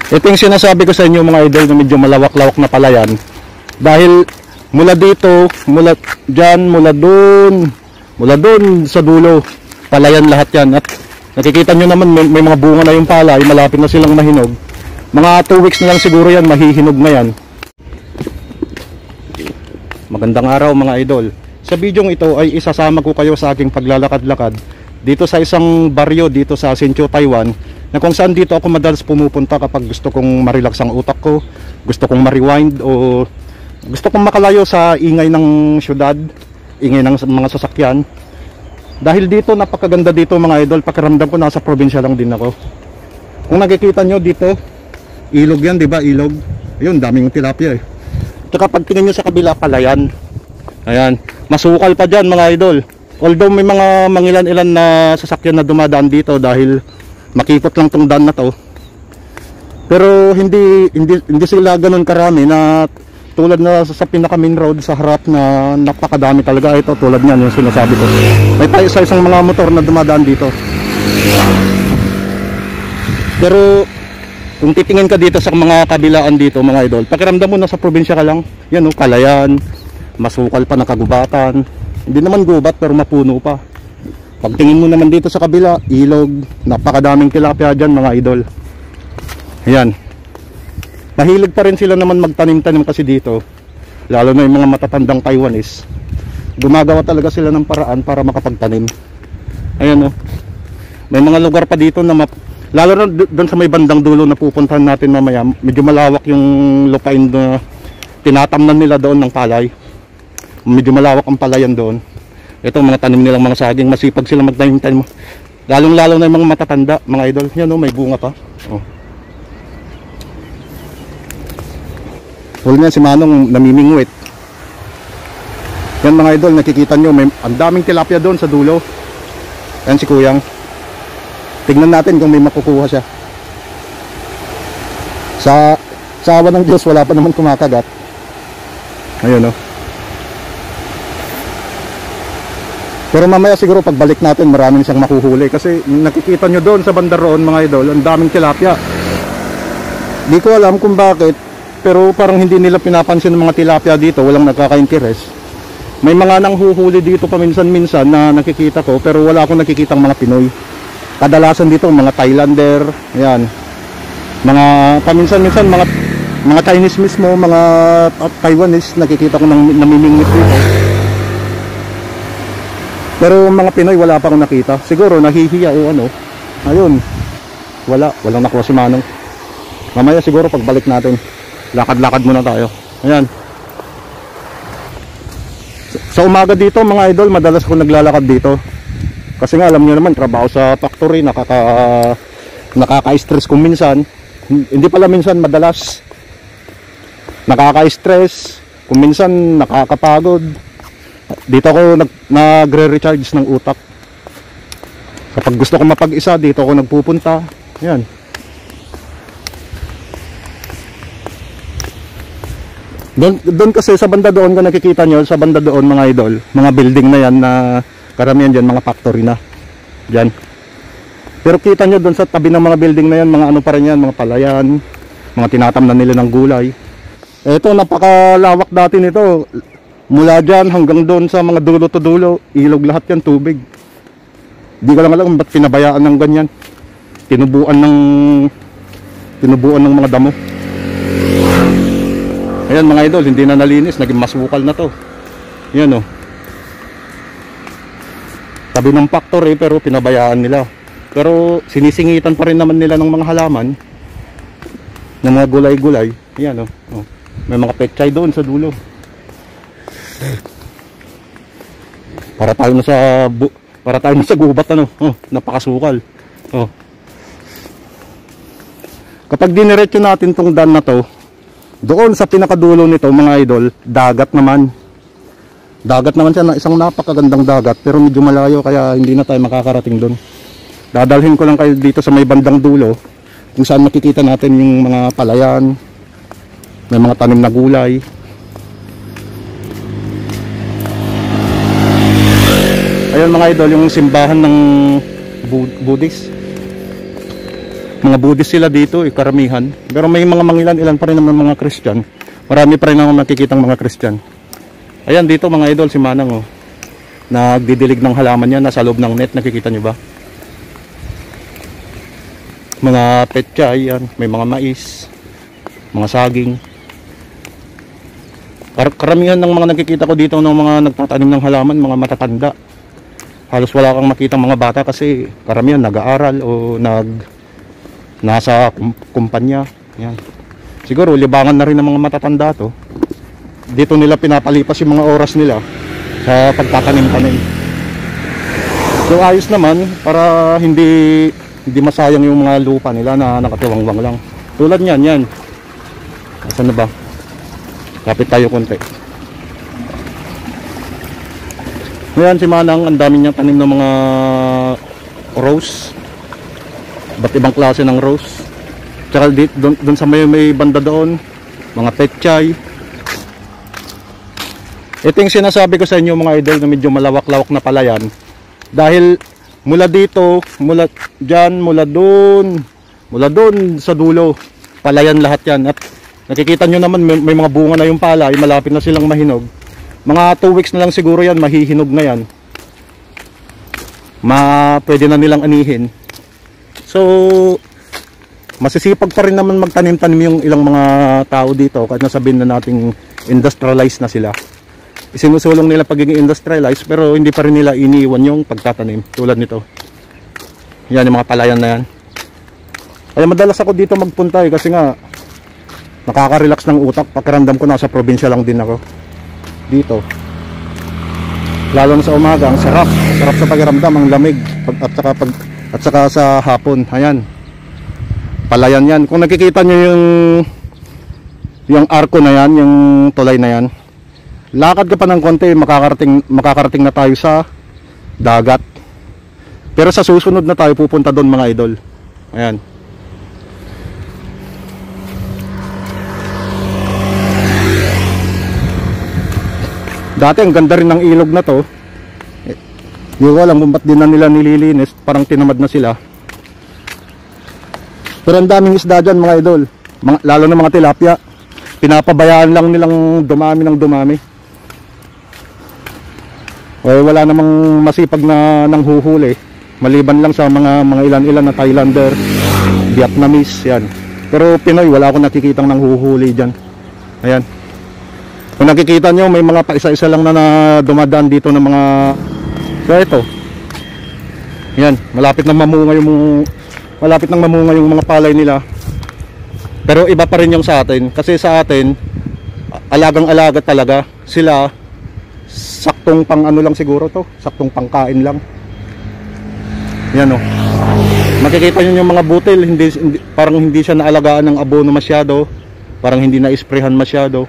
Ito yung sinasabi ko sa inyo mga idol na medyo malawak-lawak na palayan. Dahil mula dito, mula dyan, mula doon sa dulo, palayan lahat yan. At nakikita nyo naman may mga bunga na yung palay, malapit na silang mahinog. Mga 2 weeks na lang siguro yan, mahihinog na yan. Magandang araw mga idol. Sa bidyong ito ay isasama ko kayo sa aking paglalakad-lakad dito sa isang baryo dito sa Hsinchu, Taiwan, na kung saan dito ako madalas pumupunta kapag gusto kong marilax ang utak ko, gusto kong ma-rewind o gusto kong makalayo sa ingay ng syudad, ingay ng mga sasakyan. Dahil dito napakaganda dito mga idol, pakiramdam ko nasa probinsya lang din ako. Kung nakikita nyo dito, ilog yan, di ba? Ilog. Ayun, daming tilapia eh. Tsaka pag tingin nyo sa kabila, palayan. Ayan, masukal pa dyan mga idol. Although may mga mangilan-ilan na sasakyan na dumadaan dito dahil makikot lang tong daan na to. Pero hindi sila ganun karami na tulad na sa pinaka main road sa harap na napakadami talaga. Ito tulad niyan yung sinasabi ko. May tayo sa isang mga motor na dumadaan dito. Pero kung titingin ka dito sa mga kabilaan dito mga idol, pakiramdam mo na sa probinsya ka lang. Yan o, palayan, masukal pa na kagubatan. Hindi naman gubat pero mapuno pa. Pagtingin mo naman dito sa kabila, ilog, napakadaming tilapia dyan mga idol. Ayan. Mahilig pa rin sila naman magtanim-tanim kasi dito. Lalo na yung mga matatandang Taiwanese. Gumagawa talaga sila ng paraan para makapagtanim. Ayan o. May mga lugar pa dito na lalo na doon sa may bandang dulo na pupuntahan natin mamaya, medyo malawak yung lupain na tinatamnan nila doon ng palay. Medyo malawak ang palayan doon. Ito mga tanim nilang mga saging, masipag sila magtanim-tanim. Lalong-lalo na yung mga matatanda, mga idol. Yan o, may bunga pa. Oh. Huli niya si Manong namimingwit. Yan mga idol, nakikita nyo, ang daming tilapia doon sa dulo. Yan si Kuyang. Tingnan natin kung may makukuha siya. Sa awa ng Diyos, wala pa naman kumakagat. Ayun o. Pero mamaya siguro pagbalik natin, maraming siyang makuhuli. Kasi nakikita nyo doon sa banda roon mga idol, ang daming tilapia. Di ko alam kung bakit, pero parang hindi nila pinapansin ng mga tilapia dito. Walang nagkaka-interes. May mga nanghuhuli dito paminsan-minsan na nakikita ko, pero wala akong nakikitang mga Pinoy. Kadalasan dito mga Thailander, ayan. Mga paminsan-minsan mga Chinese mismo, mga Taiwanese nakikita ko nang namimingwit dito. Pero mga Pinoy wala pa akong nakita. Siguro nahihiya o ano. Ayun. Walang nakuha si Manong. Mamaya siguro pagbalik natin, lakad-lakad muna tayo. Ayan. Sa umaga dito mga idol, madalas ako naglalakad dito. Kasi nga alam niyo naman, trabaho sa factory, nakaka-stress kung minsan. Hindi pala minsan, madalas. Nakaka-stress, kung minsan nakakapagod. Dito ako nagre-recharge ng utak. Kapag gusto ko mapag-isa, dito ako nagpupunta. Yan. Doon kasi sa banda doon, kung nakikita nyo, sa banda doon mga idol, mga building na yan na karamihan dyan, mga factory na dyan. Pero kita nyo doon sa tabi ng mga building na yan, mga ano pa rin yan, mga palayan, mga tinatamnan nila ng gulay. Ito, napakalawak dati nito. Mula dyan hanggang doon sa mga dulo to dulo, ilog lahat yan, tubig. Di ko lang alam ba't pinabayaan ng ganyan. Tinubuan ng mga damo. Ayan mga idol, hindi na nalinis, naging masukal na to. Yan o. Tabi ng factory pero pinabayaan nila. Pero sinisingitan pa rin naman nila ng mga halaman, ng mga gulay-gulay. Yan o. May mga pechay doon sa dulo. Para tayo na sa gubat ano. Napakasukal. Kapag diniretso natin tong daan na to, doon sa pinakadulo nito mga idol, dagat naman. Dagat naman siya, na isang napakagandang dagat, pero medyo malayo kaya hindi na tayo makakarating doon. Dadalhin ko lang kayo dito sa may bandang dulo kung saan makikita natin yung mga palayan, may mga tanim na gulay. Ayun mga idol, yung simbahan ng Buddhist. Mga Buddhist sila dito, karamihan. Pero may mga mangilan-ilan pa rin naman mga Christian. Marami pa rin naman nakikitang mga Christian. Ayan dito mga idol, si Manang oh. Nagdidilig ng halaman niya, nasa loob ng net, nakikita nyo ba? Mga petsa, ayan, may mga mais, mga saging. Karamihan ng mga nakikita ko dito ng mga nagtatanim ng halaman, mga matatanda. Halos wala kang makitang mga bata kasi karamihan nag-aaral o nasa kumpanya. Yan. Siguro libangan na rin ng mga matatanda to. Dito nila pinapalipas yung mga oras nila sa pagtatanim-tanim. So ayos naman para hindi masayang yung mga lupa nila na nakatiwangwang lang. Tulad niyan, yan. Asan na ba? Kapit tayo konti. Ngayon si Manang, ang dami niyang tanim ng mga rose. Ba't ibang klase ng rose. Tsaka doon sa may banda doon, mga petchay. Ito yung sinasabi ko sa inyo mga idol na medyo malawak-lawak na palayan. Dahil mula dito, mula dyan, mula doon sa dulo, palayan lahat yan. At nakikita nyo naman may mga bunga na yung palay, malapit na silang mahinog. Mga 2 weeks na lang siguro yan, mahihinog na yan. Pwede na nilang anihin. So masisipag pa rin naman magtanim-tanim yung ilang mga tao dito kahit nasabihin na nating industrialized na sila. Isinusulong nila pagiging industrialized pero hindi pa rin nila iniiwan yung pagtatanim tulad nito. Yan yung mga palayan na yan. Kaya madalas ako dito magpunta kasi nga nakaka-relax ng utak. Pakiramdam ko nasa probinsya lang din ako dito. Lalo na sa umaga, ang sarap sa pakiramdam, ang lamig at saka sa hapon. Ayan, palayan yan. Kung nakikita nyo yung arko na yan, yung tulay na yan, lakad ka pa ng konti, makakarating na tayo sa dagat. Pero sa susunod na tayo pupunta doon mga idol. Ayan. Dati ang ganda rin ng ilog na to. Hindi ko alam kung ba't din na nila nililinis. Parang tinamad na sila. Pero ang daming isda dyan mga idol, lalo na mga tilapia. Pinapabayaan lang nilang dumami ng dumami. Wala namang masipag na nanghuhuli. Maliban lang sa mga ilan-ilan na Thailander, Vietnamese, yan. Pero Pinoy, wala akong nakikitang nanghuhuli dyan. Ayan. Kung nakikita nyo, may mga paisa-isa lang na dumadaan dito ng mga... So ito. Yan, malapit nang mamunga yung mga palay nila. Pero iba pa rin yung sa atin. Kasi sa atin, alagang-alaga talaga. Sila, saktong pang ano lang siguro to. Saktong pangkain lang. Yan o. Makikita nyo yung mga butil. Parang hindi siya naalagaan ng abono masyado. Parang hindi na-isprehan masyado.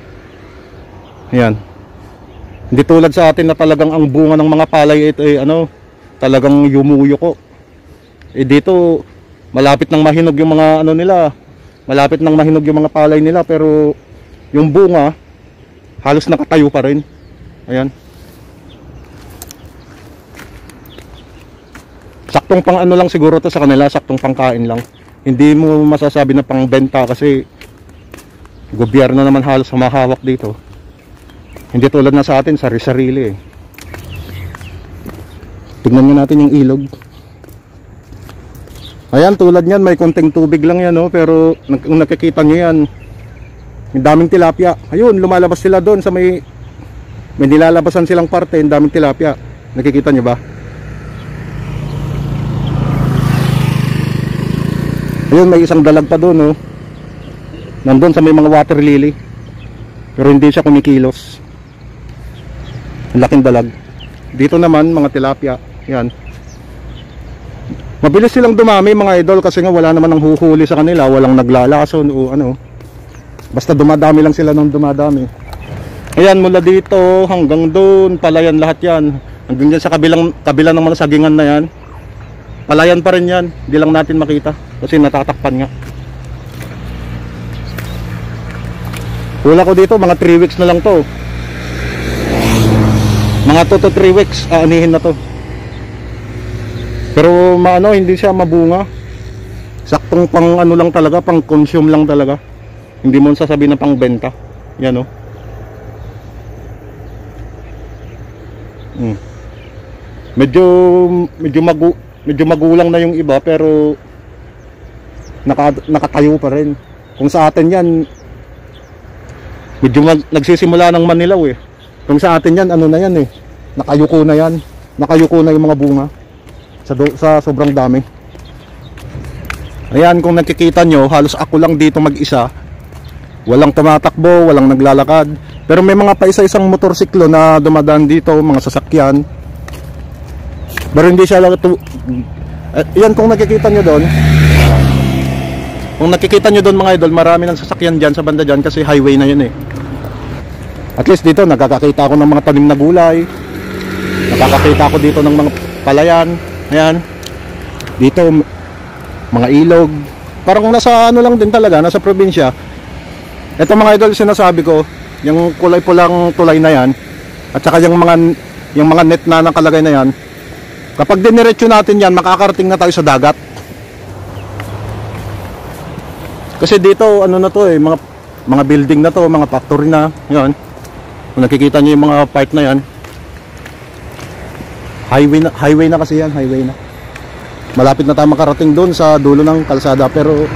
Yan. Hindi tulad sa atin na talagang ang bunga ng mga palay ito talagang yumuyuko. Dito malapit nang mahinog yung mga nila. Malapit nang mahinog yung mga palay nila pero yung bunga halos nakatayo pa rin. Ayan. Saktong pang lang siguro to sa kanila, saktong pangkain lang. Hindi mo masasabi na pangbenta kasi gobyerno naman halos humahawak dito. Hindi tulad na sa atin, sari-sarili eh. Tignan nyo natin yung ilog. Ayan, tulad nyan, may konting tubig lang yan, pero kung nakikita nyo yan, yung daming tilapia. Ayun, lumalabas sila doon sa may nilalabasan silang parte, yung daming tilapia. Nakikita nyo ba? Ayun, may isang dalag pa doon, nandun sa may mga water lily. Pero hindi siya kumikilos. Laking dalag. Dito naman mga tilapia. Yan. Mabilis silang dumami mga idol kasi nga wala naman ang huhuli sa kanila, walang naglalason o basta dumadami lang sila ng dumadami. Ayan, mula dito hanggang doon, palayan lahat yan. Hanggang dyan sa kabila ng mga sagingan na yan, palayan pa rin yan. Hindi lang natin makita kasi natatakpan nga. Hula ko dito mga 3 weeks na lang to. Mga 2 to 3 weeks aanihin na to. Pero hindi siya mabunga. Saktong pang ano lang talaga, pang consume lang talaga. Hindi mo sasabihin na pang benta. Yan, oh. Medyo magulang na yung iba, pero nakatayo pa rin. Kung sa atin yan, medyo nagsisimula ng manilaw eh. Kung sa atin yan, ano na yan eh, nakayuko na yan. Nakayuko na yung mga bunga sa sobrang dami. Ayan, kung nakikita nyo, halos ako lang dito mag-isa. Walang tumatakbo, walang naglalakad. Pero may mga paisa-isang motorsiklo na dumadaan dito, mga sasakyan. Pero hindi siya lang ito. Yan, kung nakikita nyo doon, mga idol, marami ng sasakyan dyan sa banda dyan kasi highway na yun eh. At least dito nakakakita ako ng mga tanim na gulay, nakakakita ako dito ng mga palayan. Ayan, dito mga ilog, parang nasa ano lang din talaga, nasa probinsya. Ito mga idol, sinasabi ko, yung kulay pulang tulay na yan, at saka yung mga net na nakalagay na yan, kapag diniretso natin yan, makakarating na tayo sa dagat. Kasi dito ano na to eh, mga building na to, mga factory na, yan. Kung nakikita niyo yung mga part na yan, highway na kasi yan, highway na. Malapit na tayo makarating doon sa dulo ng kalsada, pero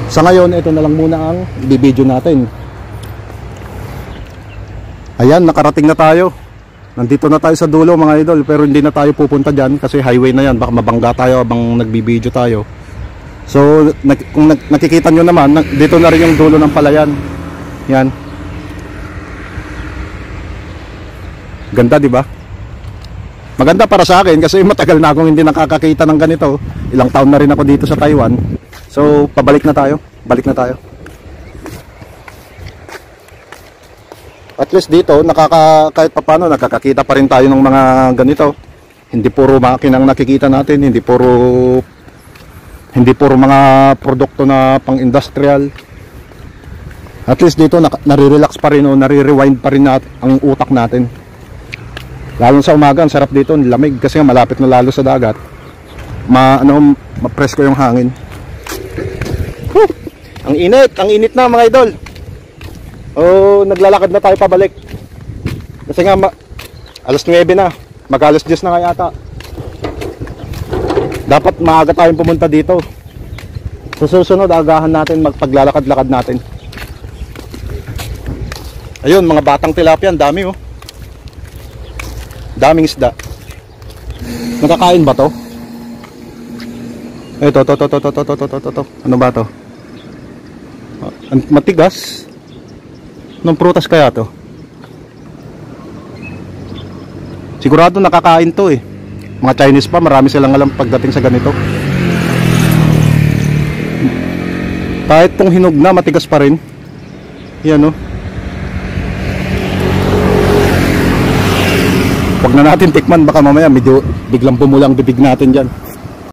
sa ngayon, ito na lang muna ang i-video natin. Ayan, nakarating na tayo. Nandito na tayo sa dulo mga idol, pero hindi na tayo pupunta dyan kasi highway na yan, baka mabangga tayo habang nagbibideo tayo. So kung nakikita nyo naman, dito na rin yung dulo ng palayan. Yan. Ganda, di ba? Maganda para sa akin kasi matagal na akong hindi nakakakita ng ganito. Ilang taon na rin ako dito sa Taiwan. So pabalik na tayo. Balik na tayo. At least dito kahit papaano nakakakita pa rin tayo ng mga ganito. Hindi puro makina ang nakikita natin, hindi puro mga produkto na pang-industrial. At least dito nare-relax pa rin o nare-rewind pa rin ang utak natin. Lalo sa umaga, ang sarap dito, lamig kasi malapit na lalo sa dagat. Ma-presko yung hangin. Ang init na mga idol. Naglalakad na tayo pabalik. Kasi nga alas 9 na, mag-alas 10 na nga yata. Dapat maaga tayong pumunta dito. Sa susunod, agahan natin magpaglalakad-lakad natin. Ayun, mga batang tilapia, dami oh. Daming isda. Nakakain ba to? Ito. Ano ba to? Matigas. Anong prutas kaya to? Sigurado nakakain to eh. Mga Chinese pa, marami silang alam pagdating sa ganito. Kahit tong hinog na, matigas pa rin. Yan oh. Huwag na natin tikman, baka mamaya medyo biglang bumulang bibig natin dyan.